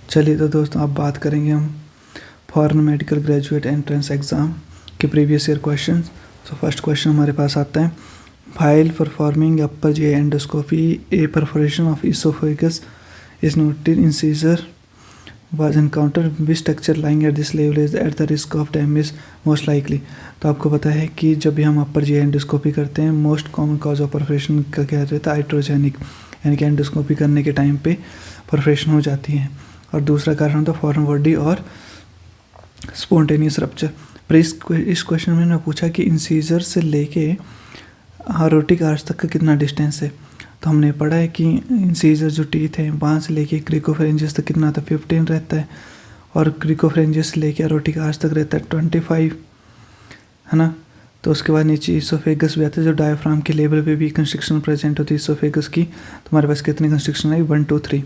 चलिए तो दोस्तों अब बात करेंगे हम foreign medical graduate entrance exam के प्रीवियस ईयर क्वेश्चन। तो फर्स्ट क्वेश्चन हमारे पास आता है, while performing upper G endoscopy a perforation of oesophagus is noted in seizure was encountered which structure lying at this level is at the risk of damage most likely। तो आपको पता है कि जब भी हम अपर जी एंडोस्कोपी करते हैं most common cause of perforation का क्या रहता है, हाइड्रोजेनिक, यानी कि एंडोस्कोपी करने के टाइम पे परफोरेशन हो जाती है। और दूसरा कारण होता है फॉरेन बॉडी और स्पॉन्टेनियस रप्चर। पर इस क्वेश्चन में मैं पूछा कि इंसीजर से लेके हारोटिक आर्च तक का कितना डिस्टेंस है। तो हमने पढ़ा है कि इंसीजर जो टीथ है वहाँ से लेके क्रिकोफेरेंजियस तक कितना था, 15 रहता है, और क्रिकोफेरेंजियस से लेके हारोटिक आर्च तक रहता है 25, है ना। तो उसके बाद नीचे इसोफेगस भी आता है, जो डायफ्राम के लेवल पे भी कंस्ट्रक्शन प्रेजेंट होती है इसोफेगस की। तो हमारे पास कितनी कंस्ट्रक्शन है, 1 2 3,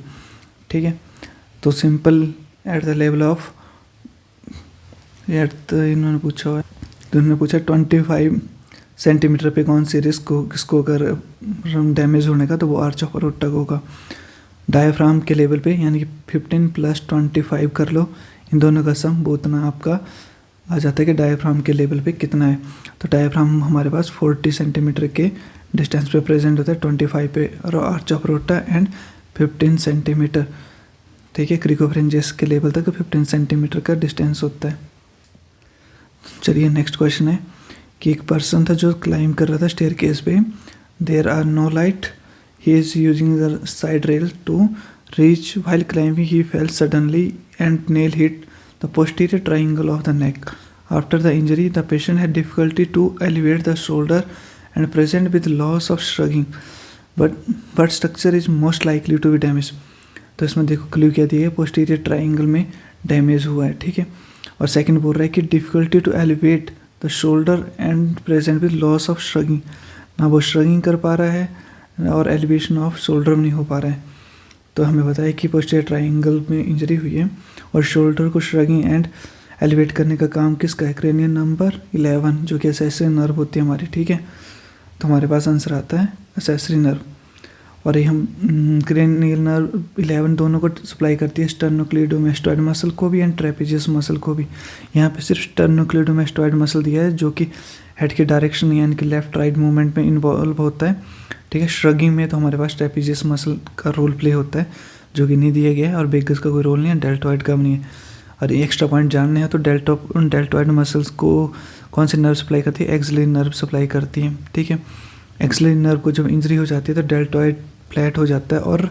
ठीक है। तो simple at the level of इन्होंने पूछा हुआ है, तो इन्होंने पूछा 25 सेंटीमीटर पे कौन सी रिस्क हो किसको अगर डैमेज होने का, तो वो आर्च ऑफ अरोटा को होगा। डायफ्राम के लेवल पे यानी कि 15 + 25 कर लो, इन दोनों का सम वो उतना आपका आ जाता है कि डायफ्राम के लेवल पे कितना है। तो डायफ्राम हमारे पास 40 सेंटीमीटर के डिस्टेंस पे प्रेजेंट होता है, 25 पे और arch of aorta and 15 centimetre, ठीक है। क्रिकोफेरेंजियस के लेवल तक 15 सेंटीमीटर का डिस्टेंस होता है। चलिए नेक्स्ट क्वेश्चन है कि एक पर्सन था जो क्लाइंब कर रहा था स्टेयर केस पे, there are no light, he is using the side rail to reach, while climbing he fell suddenly and nail hit the posterior triangle of the neck. After the injury the patient had difficulty to elevate the shoulder and present with loss of shrugging, but structure is most likely to be damage. तो इसमें देखो clue क्या दिया है, posterior triangle में damage हुआ है, ठीक है। और सेकंड बोल रहा है कि difficulty to elevate the shoulder and present with loss of shrugging, ना वो श्रगिंग कर पा रहा है और एलिवेशन ऑफ शोल्डर नहीं हो पा रहा है। तो हमें बताया कि पोस्टीरियर ट्राइंगल में इंजरी हुई है और शोल्डर को श्रगिंग एंड एलिवेट करने का काम किसका है, क्रेनियल नंबर 11 जो कि एसेसरी नर्व होती है हमारी, ठीक है। तो हमारे पास आंसर आता है एसेसरी नर्व। और ये हम क्रेनियल नर्व 11 दोनों को सप्लाई करती है, स्टर्नोक्लिडोमेस्टोइड मसल को भी एंड ट्रेपेजियस मसल को भी। यहाँ पे सिर्फ स्टर्नोक्लिडोमेस्टोइड मसल दिया है जो कि हेड के डायरेक्शन यानी कि लेफ्ट राइट मूवमेंट में इन्वॉल्व होता है, ठीक है। श्रगिंग में तो हमारे पास ट्रेपेजियस मसल का रोल प्ले होता है जो कि नहीं दिया गया है, और बेगस का कोई रोल नहीं है, डेल्टॉइड का भी नहीं है। और एक्स्ट्रा पॉइंट जानने हैं तो डेल्टॉइड मसल्स को कौन सी नर्व सप्लाई करती है, एक्सिलरी नर्व सप्लाई करती है, ठीक है। एक्सिलरी नर्व को जब इंजरी हो जाती है तो डेल्टॉइड फ्लैट हो जाता है और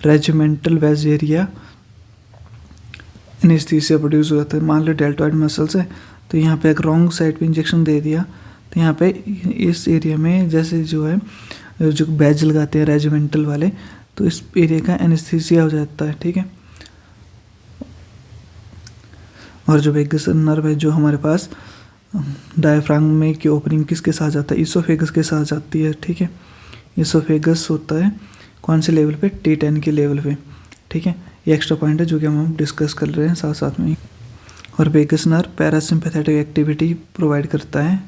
regimental wedge area anaesthesia produce हो जाता है। मान लो डेल्टॉइड मसल्स है तो यहाँ पे एक रॉन्ग साइड पे इंजेक्शन दे दिया तो यहाँ पे इस एरिया में जैसे जो है जो बैज लगाते हैं रेजिमेंटल वाले, तो इस एरिया का एनेस्थीसिया हो जाता है, ठीक है। और जो वेगस नर्व है जो हमारे पास डायफ्राम में की ओपनिंग किसके साथ जाता है, इसोफेगस के साथ जाती है, ठीक है। इसोफेगस होता है कौन से लेवल पे, T10 के लेवल पे, ठीक है। ये एक्स्ट्रा पॉइंट है जो कि हम डिस्कस कर रहे हैं साथ साथ में। और vagus nerve parasympathetic activity provide करता है,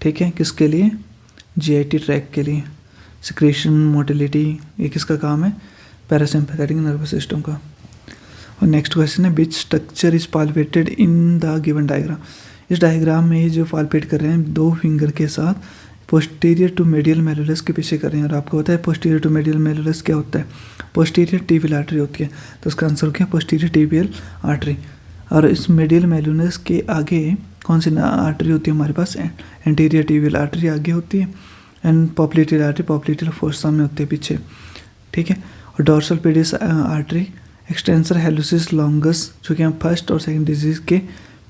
ठीक है, किसके लिए, GIT ट्रैक के लिए, सिक्रेशन मोटिलिटी, ये किसका काम है, पैरासिम्पैथेटिक नर्वस सिस्टम का। और नेक्स्ट क्वेश्चन है which structure is पाल्पेटेड in the given diagram. इस डायग्राम में जो पाल्पेट कर रहे हैं 2 फिंगर के साथ पोस्टीरियर टू मेडियल मेलुलस के पीछे कर रहे हैं। और आपको पता है पोस्टीरियर टू मेडियल मेलुलस क्या होता है, पोस्टीरियर टिबियल आर्टरी होती है। तो उसका आंसर क्या है, पोस्टीरियर टिबियल आर्टरी। और इस मेडियल मेलुलस के आगे कौन सी आर्टरी होती है हमारे पास, एंटीरियर टिबियल आर्टरी आगे होती है, and popliteal artery popliteal fossa में होती है पीछे, ठीक है। और dorsalis pedis artery extensor hallucis longus जो कि हम फर्स्ट और सेकंड डिजीज के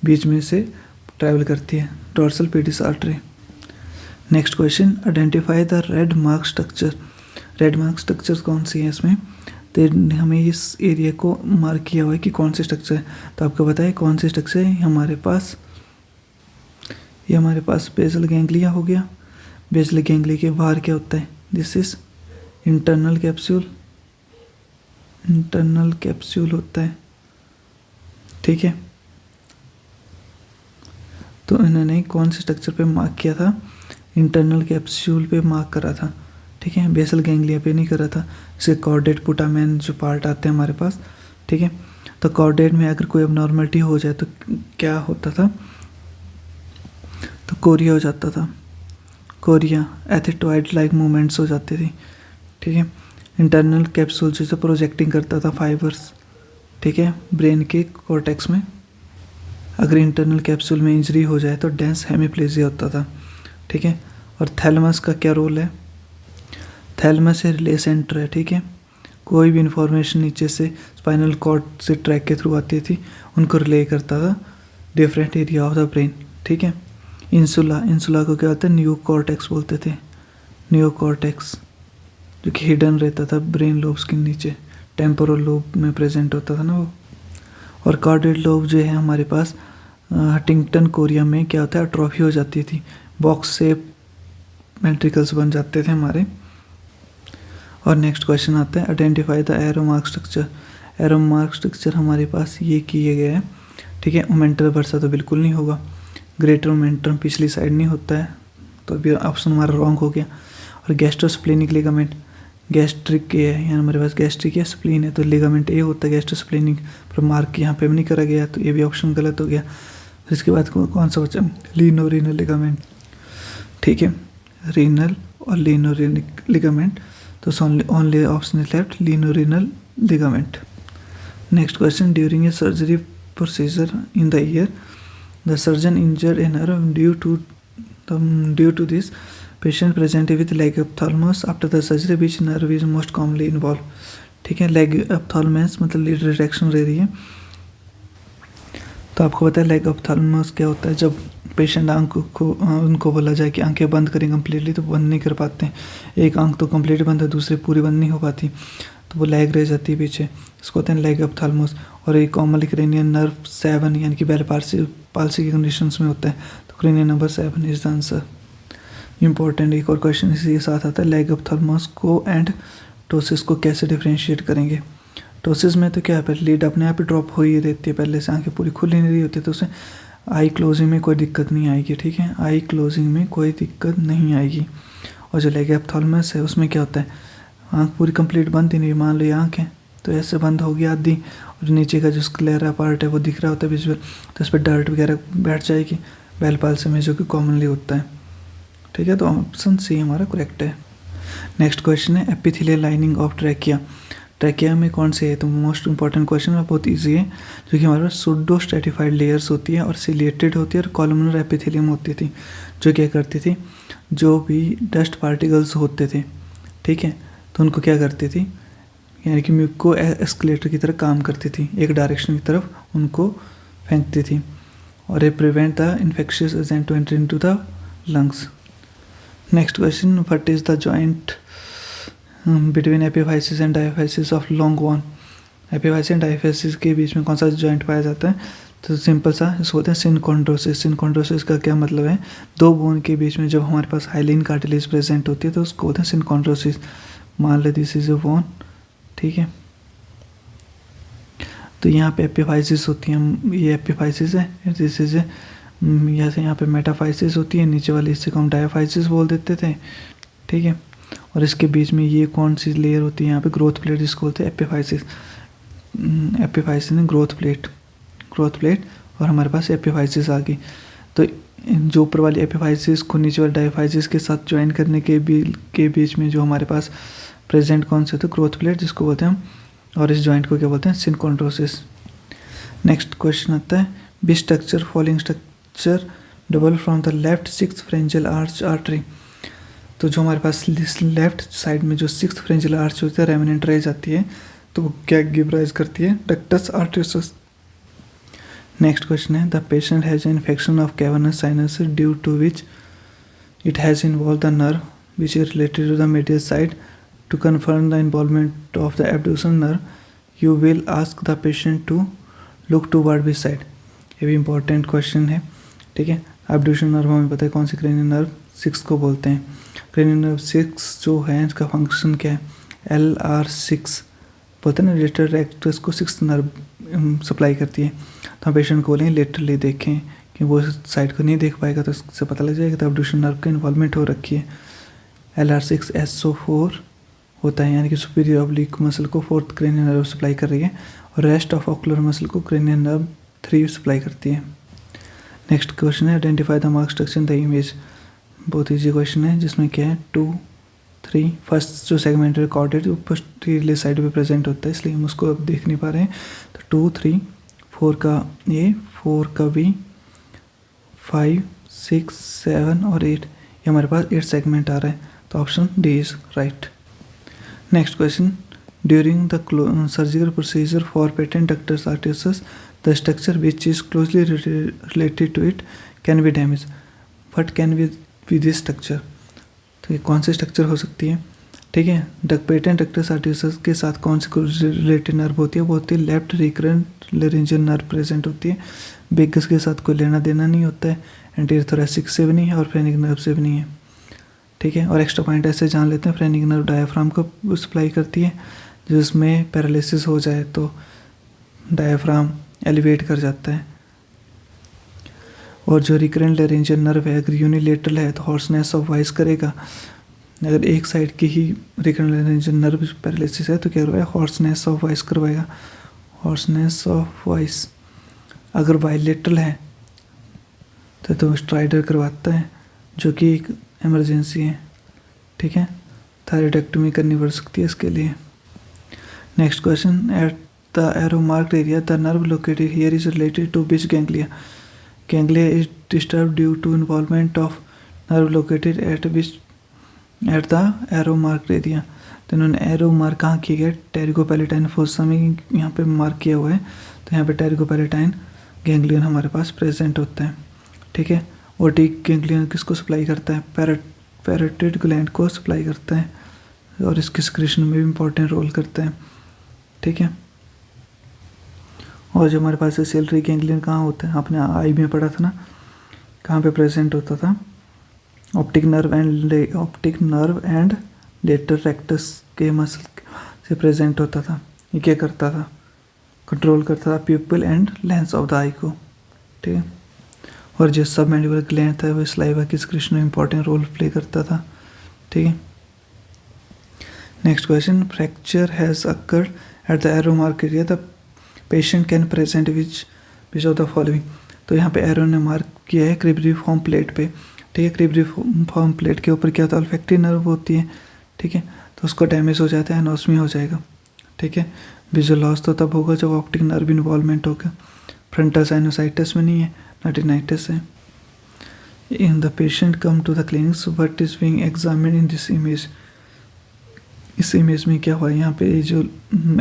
बीच में से ट्रैवल करती है, dorsal pedis artery. Next question, identify the red mark structure. Red mark structure कौन सी है इसमें, तो हमें इस एरिया को मार्क किया हुआ है कि कौन सी स्ट्रक्चर है। तो आपको बताए कौन सी स्ट्रक्चर है हमारे पास, ये हमारे पास बेसल गैंग्लिया हो गया। बेसल गैंग्लिया के बाहर क्या होता है, this is internal capsule, internal capsule होता है, ठीक है। तो इन्होंने कौन से स्ट्रक्चर पे मार्क किया था, इंटरनल कैप्सूल पे मार्क करा था, ठीक है, बेसल गैंग्लिया पे नहीं करा था। इसके कॉर्डेट पुटामेन जो पार्ट आते हैं हमारे पास, ठीक है। तो कॉर्डेट में अगर कोई अबनॉर्मलिटी हो जाए तो क्या होता था, तो कोरिया हो जाता था, कोरिया, एथिटॉइड लाइक मूवमेंट्स हो जाती थी, ठीक है। इंटरनल कैप्सूल जैसे प्रोजेक्टिंग करता था फाइबर्स, ठीक है, ब्रेन के कॉर्टेक्स में। अगर इंटरनल कैप्सूल में इंजरी हो जाए तो डेंस हेमिप्लेजिया होता था, ठीक है। और थैलमस का क्या रोल है, थैलमस से रिले सेंटर है, ठीक है। कोई भी इंफॉर्मेशन नीचे से स्पाइनल कॉर्ड से ट्रैक के थ्रू आती थी, उनको रिले करता था different area of the brain, ठीक है। इंसुला, इंसुला को क्या होता है, न्यू कॉर्टेक्स बोलते थे, न्यू कॉर्टेक्स, जो कि हिडन रहता था ब्रेन लोब्स के नीचे, टेम्पोरल लोब में प्रेजेंट होता था ना वो। और कॉर्डेड लोब जो है हमारे पास हंटिंगटन कोरिया में क्या होता है, अट्रॉफी हो जाती थी, बॉक्स शेप वेंट्रिकल्स बन जाते थे हमारे। और नेक्स्ट क्वेश्चन आता है, identify the arrow mark structure. Arrow mark structure हमारे पास ये किए गए हैं, ठीक है। ओमेंटल वर्सा तो बिल्कुल नहीं होगा, ग्रेटर ओमेंट्रम पिछली साइड नहीं होता है, तो अभी ऑप्शन हमारा रॉन्ग हो गया। और गैस्ट्रोस्प्लेनिक लिगामेंट, गैस्ट्रिक के है, यहाँ हमारे पास गैस्ट्रिक है, स्प्लीन है, तो लिगामेंट ए होता है गैस्ट्रोस्प्लेनिक, पर मार्क यहाँ पे भी नहीं करा गया, तो ये भी ऑप्शन गलत हो गया। फिर इसके बाद कौन सा बचा, लीनो रीनल लिगामेंट, ठीक है, रीनल और लीनो लिगामेंट, तो only option is left, lieno renal ligament. Next question, during a surgery procedure in the ear the surgeon injured a nerve due to this patient present with lagophthalmos after the surgery which nerve is most commonly involve, ठीक है। Leg ऑप्थाल्मस मतलब lead retraction रह रही है, तो आपको पता है लेग ऑप्थाल्मस क्या होता है, जब पेशेंट आंख को उनको बोला जाए कि आंखें बंद करें कम्प्लीटली, तो बंद नहीं कर पाते हैं, एक आंख तो कम्प्लीट बंद है, दूसरी पूरी बंद नहीं हो पाती, तो वो लेग रह जाती है पीछे, इसको होता है लेग ऑप्थाल्मस। और एक कॉमनली क्रेनियन नर्व 7 यानी कि बेल पाल्सी की कंडीशंस में होता है, तो cranium number 7 is the answer. Important एक और क्वेश्चन इसी के साथ आता है, लेग ऑप्थाल्मस को एंड टोसिस को कैसे डिफ्रेंशिएट करेंगे। टोसिस में तो क्या है, लीड अपने आप ही ड्रॉप हो ही रहती है, पहले से आंखें पूरी खुली नहीं रही होती, तो उसमें आई क्लोजिंग में कोई दिक्कत नहीं आएगी, ठीक है, आई क्लोजिंग में कोई दिक्कत नहीं आएगी। और जो लेग ऑप्थाल्मस है उसमें क्या होता है, आंख पूरी कंप्लीट बंद ही नहीं, मान लो ये आँख है तो ऐसे बंद होगी आधी, और नीचे का जो स्क्लेरा पार्ट है वो दिख रहा होता है विजुअल, तो इस पर डर्ट वगैरह बैठ जाएगी बेल पाल्सी में, जो कि कॉमनली होता है, ठीक है। तो ऑप्शन सी हमारा करेक्ट है। नेक्स्ट क्वेश्चन है, epithelial lining of trachea. Trachea में कौन से है, तो मोस्ट इंपॉर्टेंट क्वेश्चन है, बहुत इजी है, जो कि हमारे पास सूडो स्ट्रेटिफाइड लेयर्स होती है और सिलिएटेड होती है और कॉलमनर एपिथेलियम होती थी, जो क्या करती थी, जो भी डस्ट पार्टिकल्स होते थे, ठीक है, तो उनको क्या करती थी, यानी कि म्यूको एस्केलेटर की तरह काम करती थी, एक डायरेक्शन की तरफ उनको फेंकती थी, और ये prevent the infectious agent to enter into the lungs. Next question, what is the joint between epiphysis and diaphysis of long bone. Epiphysis and diaphysis के बीच में कौन सा जॉइंट पाया जाता है, तो सिंपल सा इसको होता है सिनकॉन्ड्रोसिस। सिनकॉन्ड्रोसिस का क्या मतलब है, दो बोन के बीच में जब हमारे पास हाइलिन कार्टिलेज प्रेजेंट होती है तो उसको होता है सिनकॉन्ड्रोसिस। मान ले दिस इज ए बोन, ठीक है, तो यहाँ पे एपिफाइसिस होती है, ये एपिफाइसिस है, दिस इज यहाँ पे मेटाफाइसिस होती है, नीचे वाले इससे को हम डायफाइसिस बोल देते थे, ठीक है। और इसके बीच में ये कौन सी लेयर होती है, यहाँ पे ग्रोथ प्लेट जिसको बोलते हैं एपिफाइसिस। एपिफाइसिस ने ग्रोथ प्लेट और हमारे पास एपिफाइसिस आ गई, तो जो ऊपर वाली एपिफाइसिस को नीचे वाले डायफाइसिस के साथ ज्वाइन करने के बीच में जो हमारे पास प्रेजेंट कौन से, तो ग्रोथ प्लेट जिसको बोलते हैं हम, और इस जॉइंट को क्या बोलते हैं, सिनकॉन्ड्रोसिस। नेक्स्ट क्वेश्चन आता है, B structure following structure double from the left 6th pharyngeal arch artery. तो जो हमारे पास लेफ्ट साइड में जो 6th फ्रेंजियल आर्च होती है रेमिनेंट रह जाती है, तो वो क्या गिव राइज करती है, डक्टस आर्टरियोसस। नेक्स्ट क्वेश्चन है, the patient has infection of cavernous sinus due to which it has involve the nerve which is related to the medial side. To confirm the involvement of the abducens nerve, you will ask the patient to look toward which side। ये भी important question है, ठीक है। एब्ड्यूशन nerve हमें पता है कौन सी, cranial nerve 6 को बोलते हैं। क्रेनियल नर्व 6 जो है इसका फंक्शन क्या है, LR6 बोलते हैं ना, लेटरल रेक्टस को 6th नर्व सप्लाई करती है, तो हम पेशेंट को बोलेंगे लेटरली देखें, कि वो साइड को नहीं देख पाएगा तो इससे पता लग जाएगा तो एब्ड्यूशन नर्व का इन्वॉल्वमेंट हो रखी है। LR6 SO4 होता है, यानी कि सुपीरियर ऑब्लिक मसल को 4th क्रेनियल नर्व सप्लाई कर रही है, और रेस्ट ऑफ ऑकुलर मसल को क्रेनियल नर्व 3 सप्लाई करती है। नेक्स्ट क्वेश्चन है identify the mark structure in the image. बहुत ईजी क्वेश्चन है जिसमें क्या है 2, 3 फर्स्ट जो सेगमेंट रिकॉर्डेड वो पोस्टीरियर साइड पे प्रेजेंट होता है, इसलिए हम उसको अब देख नहीं पा रहे हैं। तो 2, 3, 4 का ए, 4 का बी, 5, 6, 7 और 8, ये हमारे पास 8 सेगमेंट आ रहा है, तो option D is right. Next question during the surgical procedure for patent ductus arteriosus the structure which is closely related to it can be damage, but can be this structure. तो ये कौन सी structure हो सकती है? ठीक है, patent ductus आर्टियोसिस के साथ कौन सी रिलेटेड नर्व होती है? वो होती है left recurrent laryngeal nerve present होती है। बेगस के साथ कोई लेना देना नहीं होता है, एंटीरियर थोरैसिक से भी नहीं है और फ्रेनिक नर्व से भी नहीं है। ठीक है, और एक्स्ट्रा पॉइंट ऐसे जान लेते हैं, फ्रेनिक नर्व डायफ्राम को सप्लाई करती है, जिसमें पैरालिसिस हो जाए तो डायफ्राम एलिवेट कर जाता है। और जो रिकरेंट लेरिंजियल नर्व है अगर यूनिलेटरल है तो हॉर्सनेस ऑफ वॉइस करेगा। अगर एक साइड की ही रिकरेंट लेरिंजियल नर्व पैरालिसिस है तो क्या करवाएगा? हॉर्सनेस ऑफ वॉइस करवाएगा, हॉर्सनेस ऑफ वॉइस। अगर बाइलेटरल है तो स्ट्राइडर करवाता है, जो कि एक इमरजेंसी है। ठीक है, थायरॉइडेक्टोमी करनी पड़ सकती है इसके लिए। Next question at the arrow marked area the nerve located here is related to which ganglia? Ganglia is disturb due to involvement of nerve located at the arrow marked area. तो इन्होंने एरो मार्क कहाँ किया गया? टेरिगोपैलेटाइन fossa में यहाँ पे mark किया हुआ है, तो यहाँ पे टेरिगोपैलेटाइन गैंग्लियन हमारे पास प्रेजेंट होता है। ठीक है, ओटिक गैंग्लियन किसको सप्लाई करता है? पैरोटिड ग्लैंड को सप्लाई करता है और इसके सिक्रेशन में भी इम्पोर्टेंट रोल करता है। ठीक है, और जो हमारे पास सेल्ट्री गैंग्लियन कहाँ होता है? आपने आई में पढ़ा था ना, कहाँ पे प्रेजेंट होता था? Optic nerve and lateral rectus के मसल से प्रेजेंट होता था। ये क्या करता था? कंट्रोल करता था pupil and lens of the eye को। ठीक है, और जो सब मैंडिबुलर ग्लैंड था वो सलाइवा की सिक्रेशन में इंपॉर्टेंट रोल प्ले करता था। ठीक है, next question fracture has occurred eight the arrow mark area the patient can present which of the following. तो यहाँ पे एरो ने मार्क किया है क्रिब्रिफॉर्म प्लेट पे। ठीक है, क्रिब्रिफॉर्म प्लेट के ऊपर क्या होता है? ऑल्फैक्टरी नर्व होती है। ठीक है, तो उसको डैमेज हो जाता है, एनोस्मी हो जाएगा। ठीक है, विजुअल लॉस तो तब होगा जब ऑप्टिक नर्व इन्वॉल्वमेंट होगा। फ्रंटल साइनोसाइटिस में नहीं है, नाइटिनाइटिस है। In the patient come to the clinics what is being examined in this image. इस इमेज में क्या हुआ है? यहाँ पे जो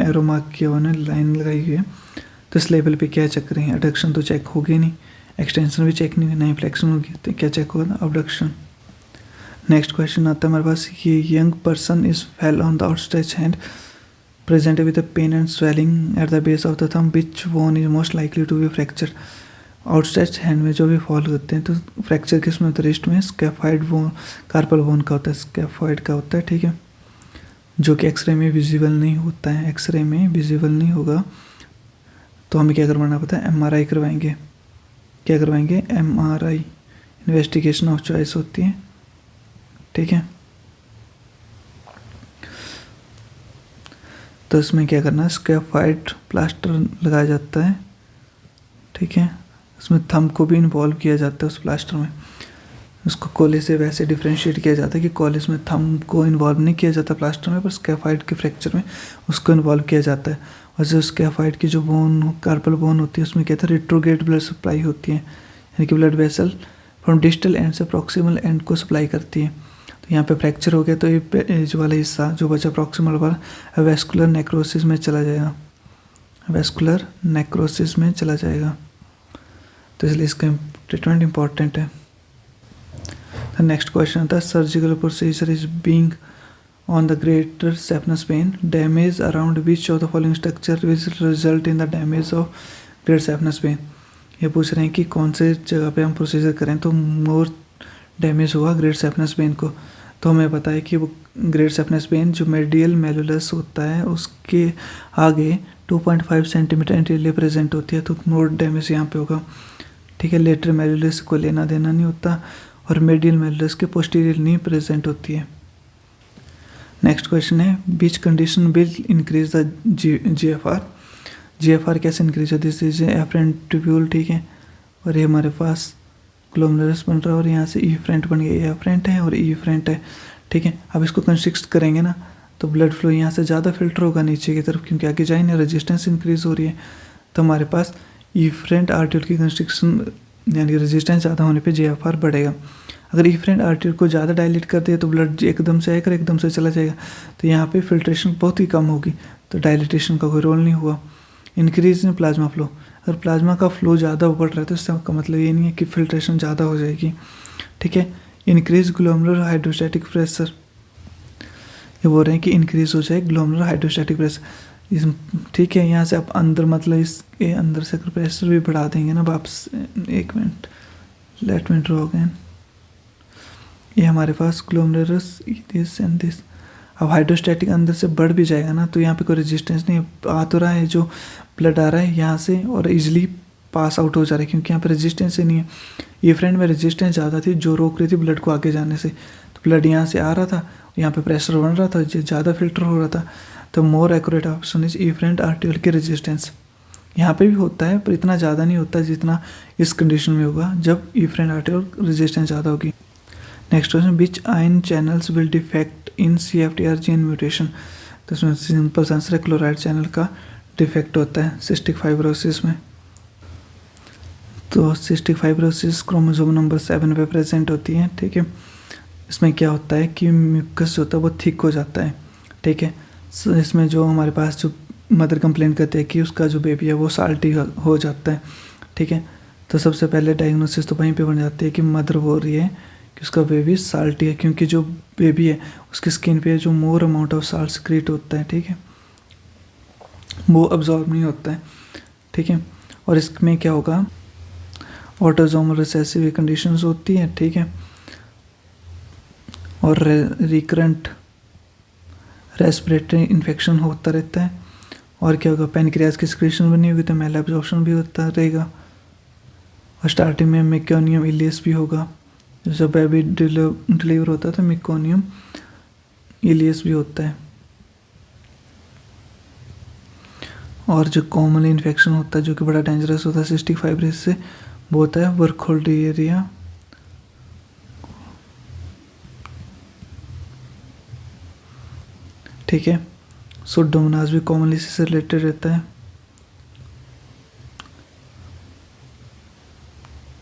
एरो मार्क किया हुआ है, लाइन लगाई हुई है, तो इस लेवल पे क्या चेक रहे हैं? एडक्शन तो चेक होगी नहीं, एक्सटेंशन भी चेक नहीं, नहीं फ्लेक्शन होगी, तो क्या चेक होगा? अबडक्शन। नेक्स्ट क्वेश्चन आता है हमारे पास, ये young person is fell on the outstretch hand present with pain and swelling at the base of the thumb which bone is most likely to be fracture. Outstretch hand में जो भी fall करते हैं तो फ्रैक्चर किस में होता है? रिस्ट में स्कैफॉइड बोन, कार्पल बोन का होता है, स्कैफॉइड का होता है। ठीक है, जो कि एक्सरे में विजिबल नहीं होता है, एक्सरे में विजिबल नहीं होगा, तो हमें क्या करवाना पता है? MRI करवाएंगे। क्या करवाएंगे? MRI, इन्वेस्टिगेशन ऑफ चॉइस होती है। ठीक है, तो इसमें क्या करना है? स्कैफॉइड प्लास्टर लगाया जाता है। ठीक है, इसमें थंब को भी इन्वॉल्व किया जाता है उस प्लास्टर में। उसको कोले से वैसे डिफ्रेंशिएट किया जाता है कि कॉलेज में थंब को इन्वॉल्व नहीं किया जाता प्लास्टर में, पर स्कैफॉइड के फ्रैक्चर में उसको इन्वॉल्व किया जाता है। और जो स्कैफॉइड की जो बोन, कार्पल बोन होती है, उसमें कहते हैं रिट्रोग्रेड ब्लड सप्लाई होती है, यानी कि blood vessel from distal end से प्रॉक्सिमल एंड को सप्लाई करती है। तो यहाँ पे फ्रैक्चर हो गया तो ये जो वाला हिस्सा जो बचा प्रॉक्सिमल वाला वेस्कुलर नेक्रोसिस में चला जाएगा, वेस्कुलर नेक्रोसिस में चला जाएगा, तो इसलिए इसका ट्रीटमेंट इंपॉर्टेंट है। The next question the surgical procedure is being on the greater saphenous vein damage around which of the following structure will result in the damage of great saphenous vein। ये पूछ रहे हैं कि कौन से जगह पे हम प्रोसीजर करें तो मोर डैमेज हुआ ग्रेट सैपनस वेन को। तो हमें पता है कि वो ग्रेट सैपनस वेन जो मेडियल मेलुलस होता है उसके आगे 2.5 सेंटीमीटर एंटीरियर प्रेजेंट होती है, तो मोर डैमेज यहाँ पे होगा। ठीक है, लेटर मेलुलस को लेना देना नहीं होता और मेडियल मेलुलस के पोस्टीरियर नहीं प्रेजेंट होती है। नेक्स्ट क्वेश्चन है which condition will increase the GFR। GFR कैसे इंक्रीज होती है, दिस इज एफरेंट ट्यूब्यूल, ठीक है। और ये हमारे पास ग्लोमेरुलस बन रहा है और यहाँ से इफरेंट बन गया, ये एफरेंट है और इफरेंट है, ठीक है। अब इसको कंस्ट्रिक्ट करेंगे ना तो ब्लड फ्लो यहाँ से ज़्यादा फिल्टर होगा नीचे की तरफ, क्योंकि आगे जाए ना रेजिस्टेंस इंक्रीज हो रही है। तो हमारे पास इफरेंट आर्ट्यूल की कंस्ट्रिक्शन यानी कि रेजिस्टेंस ज़्यादा होने पे GFR बढ़ेगा। अगर इफरेंट आर्ट्यूल को ज़्यादा डायलेट कर दिया तो ब्लड एकदम से आएगा, एकदम से चला जाएगा, तो यहाँ पे फिल्ट्रेशन बहुत ही कम होगी, तो डायलिटेशन का कोई रोल नहीं हुआ। इंक्रीज इन प्लाज्मा फ्लो, अगर प्लाज्मा का फ्लो ज़्यादा बढ़ रहा है तो इसका मतलब ये नहीं है कि फिल्ट्रेशन ज़्यादा हो जाएगी, ठीक है। इंक्रीज ग्लोमेरुलर हाइड्रोस्टैटिक प्रेशर, ये बोल रहे हैं कि इंक्रीज हो जाए ग्लोमेरुलर हाइड्रोस्टैटिक प्रेशर, इस ठीक है। यहाँ से आप अंदर मतलब इसके अंदर से अगर प्रेशर भी बढ़ा देंगे ना वापस, एक minute, let me draw again. ये हमारे पास ग्लोमेरुलस दिस एंड दिस, अब हाइड्रोस्टैटिक अंदर से बढ़ भी जाएगा ना तो यहाँ पे कोई रेजिस्टेंस नहीं आ तो रहा है, जो ब्लड आ रहा है यहाँ से और इजीली पास आउट हो जा रहा है, क्योंकि यहाँ पे रेजिस्टेंस ही नहीं है। ये फ्रेंड में रेजिस्टेंस ज़्यादा थी जो रोक रही थी ब्लड को आगे जाने से, तो ब्लड यहाँ से आ रहा था, यहाँ पे प्रेशर बन रहा था, ज़्यादा फिल्टर हो रहा था। तो more accurate option is efferent arteriole की रेजिस्टेंस। यहाँ पे भी होता है पर इतना ज़्यादा नहीं होता जितना इस कंडीशन में होगा जब इफरेंट आर्ट्यूल रेजिस्टेंस ज़्यादा होगी। Next question, which ion channels will defect in CFTR gene mutation. तो इसमें सिंपल आंसर है क्लोराइड चैनल का डिफेक्ट होता है सिस्टिक फाइब्रोसिस में। तो सिस्टिक फाइब्रोसिस क्रोमोसोम नंबर 7 पे प्रेजेंट होती है, ठीक है। इसमें क्या होता है कि म्यूकस जो होता है वो थिक हो जाता है, ठीक है। इसमें जो हमारे पास जो मदर कंप्लेन करते हैं कि उसका जो बेबी है वो साल्टी हो जाता है, ठीक है। तो सबसे पहले डायग्नोसिस तो वहीं पे बन जाती है कि मदर बोल रही है कि उसका बेबी साल्टी है, क्योंकि जो बेबी है उसकी स्किन पे जो more amount of salt secrete होता है, ठीक है, वो अब्जॉर्ब नहीं होता है, ठीक है। और इसमें क्या होगा, ऑटोसोमल रिसेसिव कंडीशंस होती हैं, ठीक है, और रिकरेंट रेस्पिरेटरी इन्फेक्शन होता रहता है। और क्या होगा, पैनक्रियाज की सिक्रीशन बनी होगी तो मेल एब्जॉर्प्शन भी होता रहेगा। और स्टार्टिंग में मेकोनियम इलियस भी होगा, जब बेबी डिलीवर होता है तो मेकोनियम इलियस भी होता है। और जो कॉमन इन्फेक्शन होता है जो कि बड़ा डेंजरस होता है सिस्टिक फाइब्रोसिस से, वो होता है वर्कोल्डियरिया, ठीक है। सुडोमोनास भी कॉमनली से रिलेटेड रहता है,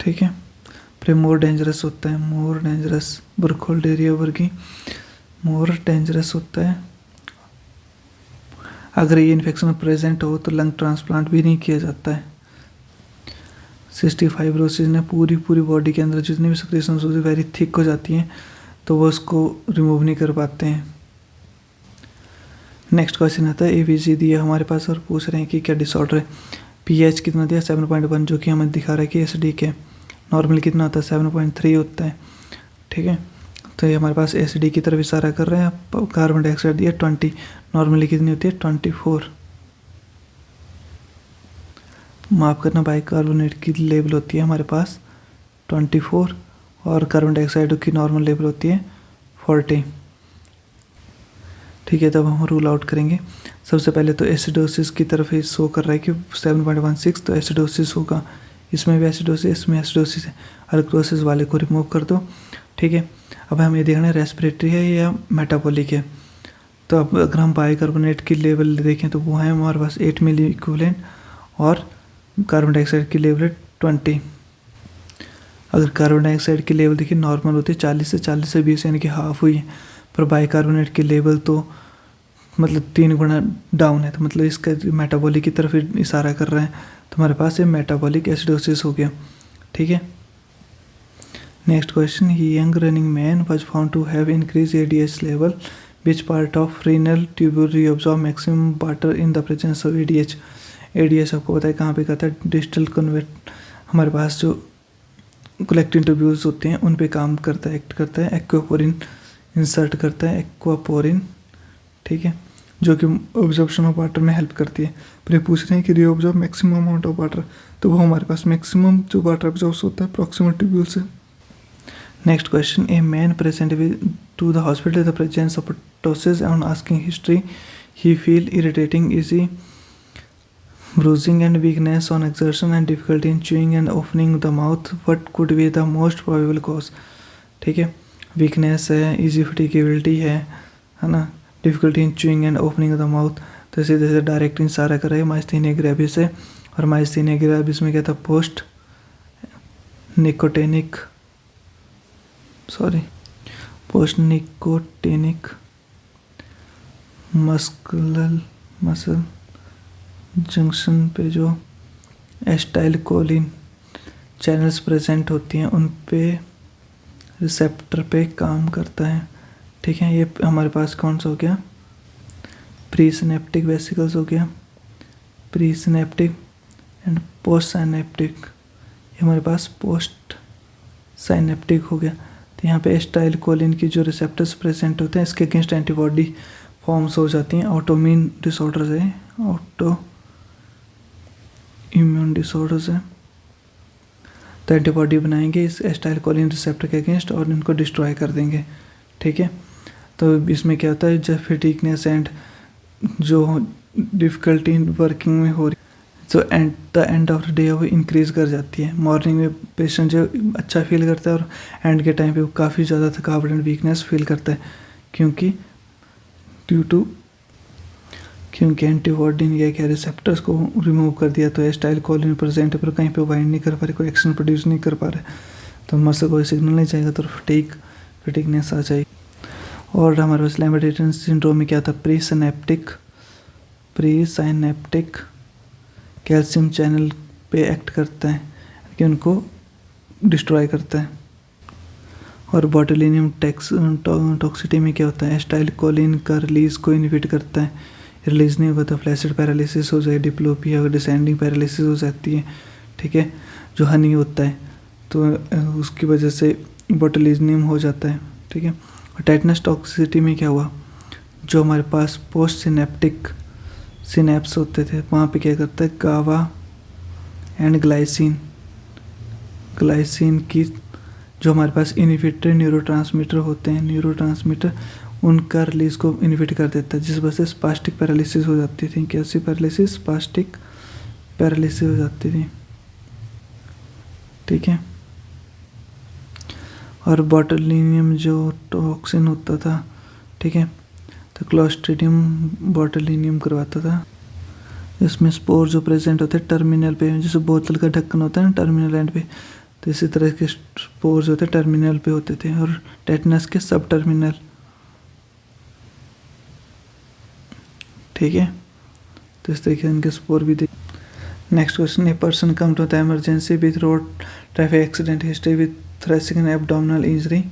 ठीक है। फिर मोर डेंजरस होता है, मोर डेंजरस वर्कोल्डियरिया वर्गी मोर डेंजरस होता है। अगर ये इन्फेक्शन प्रेजेंट हो तो लंग ट्रांसप्लांट भी नहीं किया जाता है। सिस्टिक फाइब्रोसिस ने पूरी बॉडी के अंदर जितनी भी सिक्रीशंस होती है वेरी थिक हो जाती हैं, तो वो उसको रिमूव नहीं कर पाते हैं। नेक्स्ट क्वेश्चन आता है ABG दिया हमारे पास और पूछ रहे हैं कि क्या डिसऑर्डर है। pH कितना दिया 7.1, जो कि हमें दिखा रहा है कि एसिडिक है। नॉर्मल कितना होता है 7.3 होता है, ठीक है। तो ये हमारे पास एसिडिक की तरफ इशारा कर रहे हैं। कार्बन डाइऑक्साइड दिया 20, नॉर्मली कितनी होती है 24। माफ करना, बाइकार्बोनेट की लेवल होती है हमारे पास 24 और कार्बन डाइऑक्साइड की नॉर्मल लेवल होती है 40, ठीक है। तब हम रूल आउट करेंगे। सबसे पहले तो एसिडोसिस की तरफ ही शो कर रहा है कि 7.16, तो एसिडोसिस होगा। इसमें भी एसिडोसिस, इसमें एसिडोसिस है। अल्कोसिस वाले को रिमूव कर दो, ठीक है। अब हम ये देखना है रेस्पिरेटरी है या मेटाबॉलिक है। तो अब अगर हम बाइकार्बोनेट की लेवल देखें तो वो है हमारे पास 8 मिली इक्विवेलेंट और कार्बन डाइऑक्साइड की लेवल है 20। अगर कार्बन डाइऑक्साइड की लेवल देखिए नॉर्मल होती है 40 से 20, यानी कि हाफ हुई है, पर बाइकार्बोनेट की लेवल तो मतलब 3 गुना डाउन है, तो मतलब इसका मेटाबॉलिक की तरफ इशारा कर रहा है। तो हमारे पास ये मेटाबॉलिक एसिडोसिस हो गया, ठीक है। Next question, young running man was found to have increase ADH level, which part of renal tubule reabsorb maximum water in the presence of ADH। ADH आपको पता है कहाँ पे कहता है, डिस्टल कन्वर्ट हमारे पास जो कलेक्टिंग ट्यूब्यूल्स होते हैं उन पे काम करता है, एक्ट करता है। एक्वापोरिन इंसर्ट करता है, एक्वापोरिन, ठीक है, जो कि ऑब्जॉर्प्शन ऑफ वाटर में हेल्प करती है। फिर ये पूछ रहे हैं कि reabsorb maximum amount of water, तो वो हमारे पास मैक्सिमम जो वाटर ऑब्जॉर्ब होता है प्रॉक्सिमल ट्यूब्यूल से। Next question, a man present to the hospital the presence of ptosis on asking history he feel irritating, is he Bruising and weakness on exertion and difficulty in chewing and opening the mouth. What could be the most probable cause? ठीक है, weakness है, easy फटीगेबिलिटी है ना, difficulty in chewing and opening the mouth. तो सीधे से direct इंसारा कराए myasthenia gravis से, और माइस्थीनिया ग्रेविस में क्या था, पोस्ट निकोटेनिक मसल जंक्शन पे जो एस्टाइलकोलिन चैनल्स प्रेजेंट होती हैं उन पे रिसेप्टर पे काम करता है। ठीक है, ये हमारे पास कौन सा हो गया, प्री सिनेप्टिक वेसिकल्स हो गया, pre synaptic and post synaptic, ये हमारे पास पोस्ट साइनेप्टिक हो गया। तो यहाँ पे एस्टाइलकोलिन की जो रिसेप्टर्स प्रेजेंट होते हैं इसके अगेंस्ट एंटीबॉडी फॉर्म्स हो जाती हैं। ऑटोइम्यून डिसऑर्डर्स है, ऑटो इम्यून डिसऑर्डर्स है, तो एंटीबॉडी बनाएंगे इस एस्टाइलकोलिन रिसेप्टर के अगेंस्ट और इनको डिस्ट्रॉय कर देंगे। ठीक है, तो इसमें क्या होता है, जब फटीगनेस एंड जो डिफ़िकल्टी वर्किंग में हो रही तो the end of the day वो इंक्रीज़ कर जाती है। मॉर्निंग में पेशेंट जो अच्छा फील करता है और एंड के टाइम पे वो काफ़ी ज़्यादा थकावट एंड वीकनेस फील करता है, क्योंकि एंटीबॉडी ने क्या रिसेप्टर्स को रिमूव कर दिया, तो एस्टाइलकोलिन प्रेजेंट पर कहीं पे बाइंड नहीं कर पा रहे, कोई एक्शन प्रोड्यूस नहीं कर पा रहे, तो मसल कोई सिग्नल नहीं जाएगा, तो फटीगनेस आ जाएगी। और हमारे पास लैम्बर्ट सिंड्रोम में क्या था, प्री साइनेप्टिक कैल्शियम चैनल पे एक्ट करता है कि उनको डिस्ट्रॉय करता है। और बोटुलिनियम टॉक्सिटी में क्या होता है, एस्टाइलकोलिन का रिलीज को इनहिबिट करता है, रिलीज नहीं होगा तो फ्लैसिड पैरालिसिस हो जाए, डिप्लोपिया और डिसेंडिंग पैरालिसिस हो जाती है। ठीक है, जो हनी होता है तो उसकी वजह से बोटुलिनियम हो जाता है। ठीक है, और टेटनस टॉक्सिसिटी में क्या हुआ, जो हमारे पास पोस्ट सिनेप्टिक सिनेप्स होते थे वहाँ पे क्या करता है, गावा एंड ग्लाइसिन की जो हमारे पास इनहिबिटरी न्यूरोट्रांसमीटर होते हैं, न्यूरोट्रांसमीटर उनका रिलीज को इनहिबिट कर देता है, जिस वजह से स्पास्टिक पैरालिसिस हो जाती थी। कैसी पैरालिसिस, स्पास्टिक पैरालिसिस हो जाती थी। ठीक है, और बोटुलिनियम जो टॉक्सिन होता था, ठीक है, तो क्लोस्ट्रीडियम बोटुलिनियम करवाता था। इसमें स्पोर जो प्रेजेंट होते हैं टर्मिनल पे, जैसे बोतल का ढक्कन होता है ना टर्मिनल एंड पे, तो इसी तरह के स्पोर्स होते हैं टर्मिनल पे होते थे, और टेटनस के सब टर्मिनल। ठीक है, तो इस तरीके से इनके स्पोर भी देख। Next question, a person come to the emergency with road traffic accident history with thoracic and abdominal injury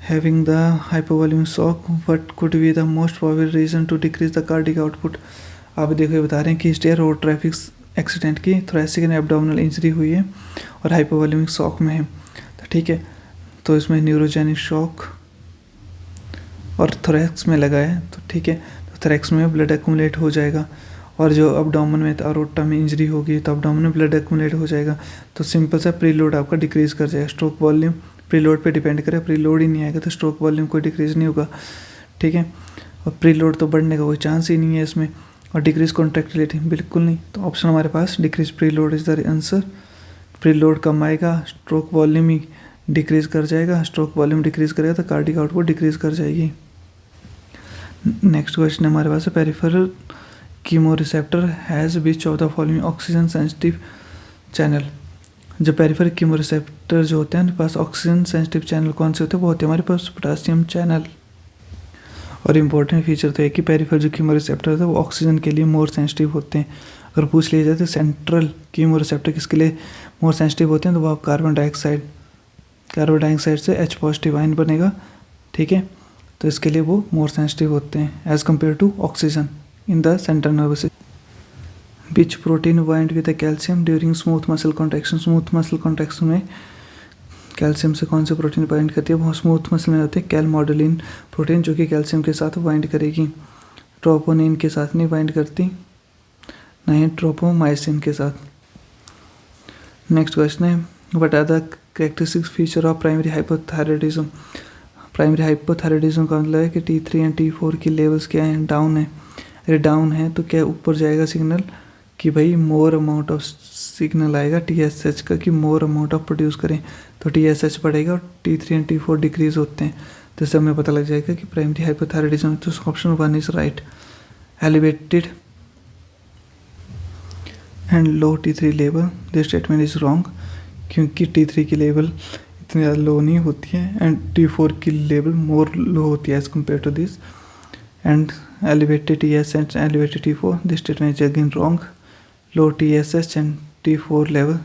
having the hypovolemic shock, what could be the most probable reason to decrease the cardiac output? आप देखो ये बता रहे हैं कि history road traffic accident की, thoracic and abdominal injury हुई है और हाइपोवॉल्यूमिक शॉक में है। तो ठीक है, तो इसमें न्यूरोजेनिक शॉक और थोरैक्स में लगा है, तो ठीक है, तो थोरैक्स में ब्लड एक्यूमुलेट हो जाएगा, और जो अब्डोमेन में अरोटा में इंजरी होगी तो अब्डोमेन में ब्लड एक्यूमुलेट हो जाएगा, तो सिंपल सा प्रीलोड आपका डिक्रीज़ कर जाएगा। स्ट्रोक वॉल्यूम प्रीलोड पे डिपेंड करे, प्रीलोड ही नहीं आएगा तो स्ट्रोक वॉल्यूम कोई डिक्रीज़ नहीं होगा। ठीक है, और प्रीलोड तो बढ़ने का कोई चांस ही नहीं है इसमें, और डिक्रीज कॉन्ट्रैक्टिलिटी बिल्कुल नहीं, तो ऑप्शन हमारे पास decrease preload is the answer. Preload कम आएगा, स्ट्रोक वॉल्यूम ही डिक्रीज कर जाएगा, स्ट्रोक वॉल्यूम डिक्रीज करेगा तो कार्डिक आउटपुट डिक्रीज कर जाएगी। नेक्स्ट क्वेश्चन हमारे पास है, peripheral chemoreceptor has which of the following oxygen sensitive channel. जो पेरिफेरल कीमोरिसेप्टर जो होते हैं हमारे पास ऑक्सीजन सेंसिटिव चैनल कौन से होते हैं, वो होते हैं हमारे पास पोटासियम चैनल। और इम्पोर्टेंट फीचर तो है कि पेरिफेरल जो कीमोरिसेप्टर होता है वो ऑक्सीजन के लिए मोर सेंसिटिव होते हैं। अगर पूछ लिया जाए तो सेंट्रल कीमोरिसेप्टर किसके लिए मोर सेंसिटिव होते हैं, तो वो आप कार्बन डाइऑक्साइड से H पॉजिटिव आयन बनेगा। ठीक है, तो इसके लिए वो मोर सेंसिटिव होते हैं as compare to oxygen in the central nervous system. Which protein bind with the calcium during smooth muscle contraction. Smooth muscle contraction में कैल्शियम से कौन सी प्रोटीन बाइंड करती है, वो स्मूथ मसल में होते हैं कैलमोडुलिन प्रोटीन, जो कि कैल्शियम के साथ बाइंड करेगी। ट्रोपोनिन के साथ नहीं बाइंड करती, ना ही ट्रोपोमाइसिन के साथ। नेक्स्ट क्वेश्चन है, what are the characteristic feature of primary hypothyroidism. Primary hypothyroidism का मतलब है कि T3 एंड T4 की लेवल्स क्या हैं, डाउन है। अगर डाउन है तो क्या ऊपर जाएगा सिग्नल, कि भाई मोर अमाउंट ऑफ सिग्नल आएगा TSH का, कि मोर अमाउंट ऑफ प्रोड्यूस करें तो TSH बढ़ेगा और T3 एंड T4 डिक्रीज होते हैं। तो इससे हमें पता लग जाएगा कि प्राइमरी हाइपोथायराइडिज्म। तो option 1 is right. Elevated and low T3 level, this statement is wrong, क्योंकि T3 की लेवल इतनी ज़्यादा लो नहीं होती है एंड T4 की लेवल मोर लो होती है as compare to this. And elevated TSH and elevated T4, this statement is again wrong. Low TSH and T4 level,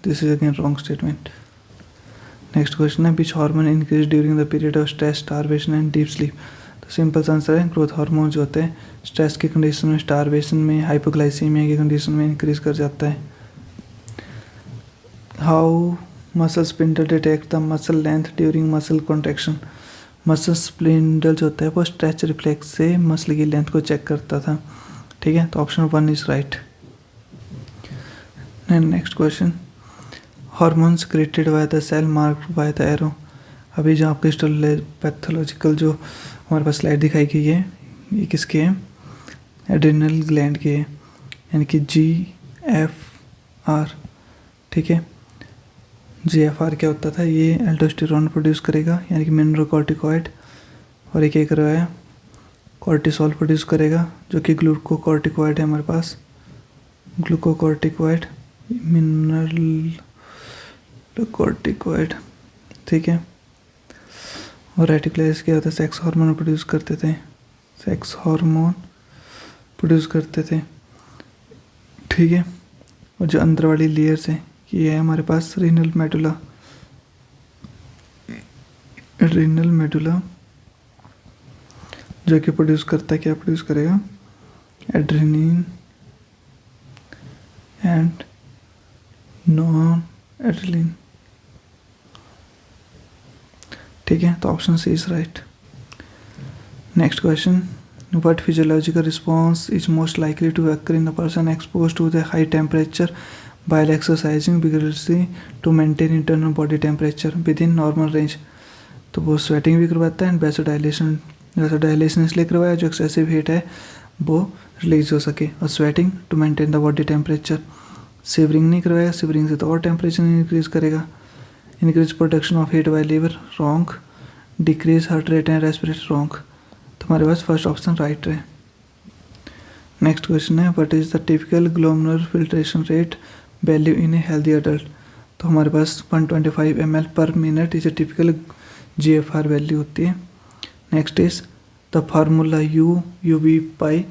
this is again wrong statement. Next question है, which hormone increase during the period of stress, starvation and deep sleep? तो simple answer है growth hormone जो होते हैं stress की condition में, starvation में, hypoglycaemia की कंडीशन में इंक्रीज कर जाता है। How muscle spindle detect the muscle length during muscle contraction? Muscle spindle जो होता है वो स्ट्रेच रिफ्लेक्स से मसल की लेंथ को चेक करता था। ठीक है, तो option 1 is right. Next question, hormones created by the cell marked by the arrow. अभी जो आपके पैथोलॉजिकल जो हमारे पास स्लाइड दिखाई गई है ये किसके हैं? एड्रिनल ग्लैंड के हैं, यानी कि GFR। ठीक है, GFR क्या होता था? ये एल्डोस्टेरोन प्रोड्यूस करेगा यानी कि मिनरलोकॉर्टिकॉइड, और एक कर रहा है कॉर्टिसोल प्रोड्यूस करेगा जो कि ग्लूकोकॉर्टिकॉइड है हमारे पास, ग्लूकोकॉर्टिकॉइड, मिनरलोकॉर्टिकॉइड। ठीक है, और रेटिकुलस क्या होता है? सेक्स हार्मोन प्रोड्यूस करते थे, सेक्स हार्मोन प्रोड्यूस करते थे। ठीक है, और जो अंदर वाली लेयर्स है ये है हमारे पास रीनल मेडुला, रीनल मेडुला जो कि प्रोड्यूस करता है, क्या प्रोड्यूस करेगा? Adrenaline and non adrenaline. ठीक है, तो option C is right. Next question, what physiological response is most likely to occur in a person exposed to the high temperature while exercising vigorously to maintain internal body temperature within normal range? तो वो sweating भी करवाता है and vasodilation इसलिए करवाया जो excessive heat है वो रिलीज हो सके, और sweating to maintain the body temperature. Shivering नहीं करवाया, सिवरिंग से तो और टेम्परेचर इंक्रीज करेगा। Increase production of heat by liver, wrong. Decrease heart rate and respirate, wrong. तो हमारे पास फर्स्ट ऑप्शन राइट है। नेक्स्ट क्वेश्चन है, what is the typical glomerular filtration rate value in a healthy adult? तो हमारे पास 125 ml per minute is a typical GFR value होती है। Next is the formula UV/P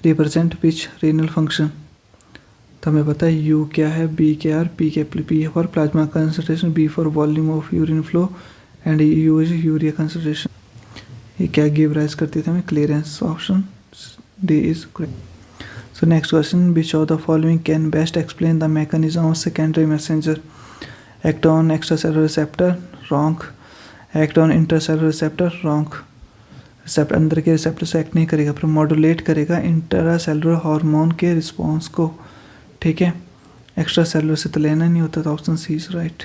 represent which renal function? तो हमें पता है U क्या है, B क्या है और P क्या है। P for plasma concentration, B for volume of urine flow and U is urea concentration. ये क्या गिव राइज करती थी हमें? Clearance. Option D is correct. So next question, which of the following can best explain the mechanism of secondary messenger? Act on extracellular receptor, wrong. Act on intracellular receptor, wrong. Receptor अंदर के receptor से act नहीं करेगा पर modulate करेगा intracellular hormone के response को। ठीक है, एक्स्ट्रा सेलुलर से तो लेना नहीं होता, तो ऑप्शन सी इज राइट।